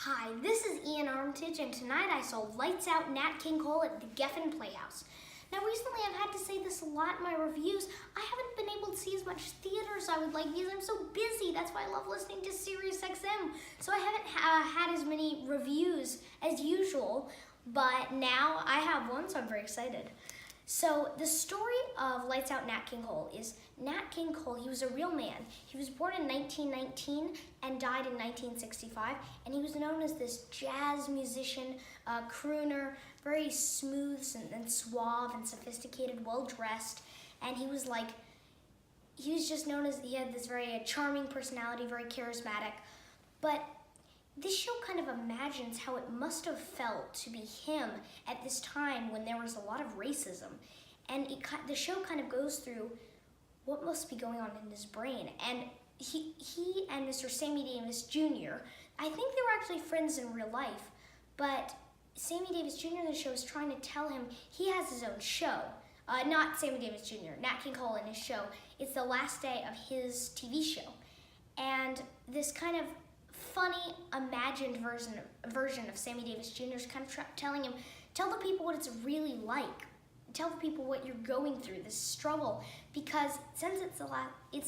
Hi, this is Ian Armitage, and tonight I saw Lights Out Nat King Cole at the Geffen Playhouse. Now recently I've had to say this a lot in my reviews, I haven't been able to see as much theater as I would like because I'm so busy. That's why I love listening to Sirius XM. So I haven't had as many reviews as usual, but now I have one, so I'm very excited. So the story of Lights Out Nat King Cole is Nat King Cole, he was a real man. He was born in 1919 and died in 1965, and he was known as this jazz musician, crooner, very smooth and suave and sophisticated, well-dressed, and he was just known as, he had this very charming personality, very charismatic, but this show kind of imagines how it must have felt to be him at this time when there was a lot of racism. And the show kind of goes through what must be going on in his brain. And he and Mr. Sammy Davis Jr., I think they were actually friends in real life, but Sammy Davis Jr. in the show is trying to tell him he has his own show. Not Sammy Davis Jr., Nat King Cole in his show. It's the last day of his TV show. And this kind of funny, imagined version of Sammy Davis Jr. is kind of telling him, tell the people what it's really like. Tell the people what you're going through, this struggle, because since it's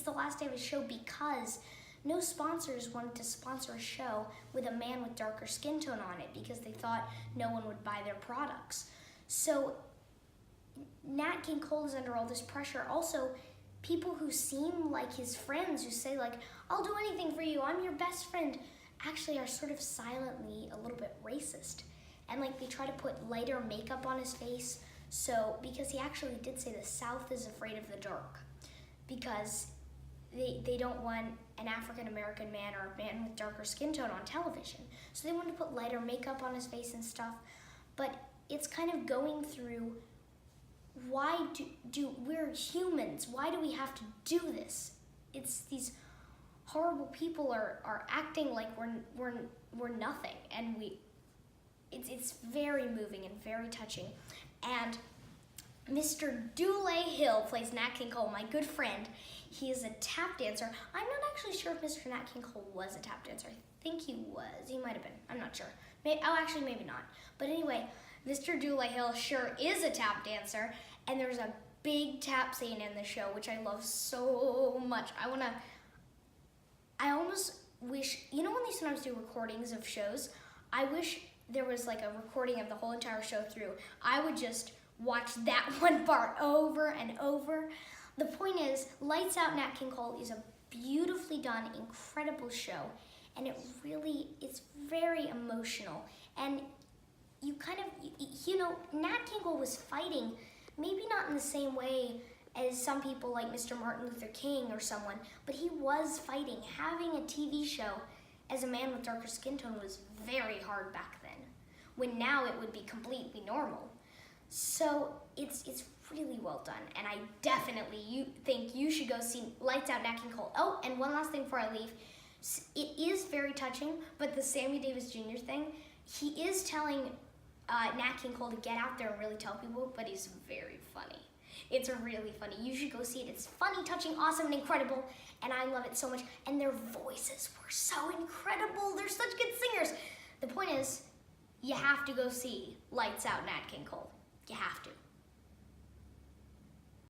the last day of his show, because no sponsors wanted to sponsor a show with a man with darker skin tone on it because they thought no one would buy their products. So Nat King Cole is under all this pressure. Also, people who seem like his friends, who say like, I'll do anything for you, I'm your best friend, actually are sort of silently a little bit racist. And like they try to put lighter makeup on his face, because he actually did say the South is afraid of the dark, because they don't want an African-American man or a man with darker skin tone on television. So they want to put lighter makeup on his face and stuff, but it's kind of going through, why do we're humans, why do we have to do this? It's these horrible people are acting like we're nothing, and it's very moving and very touching. And Mr. Dooley Hill plays Nat King Cole, my good friend. He is a tap dancer. I'm not actually sure if Mr. Nat King Cole was a tap dancer. I think he was. He might have been. I'm not sure. Actually, maybe not. But anyway, Mr. Dooley Hill sure is a tap dancer, and there's a big tap scene in the show, which I love so much. I almost wish, you know when they sometimes do recordings of shows? I wish there was like a recording of the whole entire show through. I would just watch that one part over and over. The point is, Lights Out Nat King Cole is a beautifully done, incredible show, and it's very emotional. And you kind of, Nat King Cole was fighting, maybe not in the same way as some people like Mr. Martin Luther King or someone, but he was fighting. Having a TV show as a man with darker skin tone was very hard back then, when now it would be completely normal. So it's really well done, and I definitely think you should go see Lights Out Nat King Cole. Oh, and one last thing before I leave. It is very touching, but the Sammy Davis Jr. thing, he is telling Nat King Cole to get out there and really tell people, but he's very funny. It's really funny. You should go see it. It's funny, touching, awesome, and incredible, and I love it so much. And their voices were so incredible. They're such good singers. The point is, you have to go see Lights Out Nat King Cole. You have to.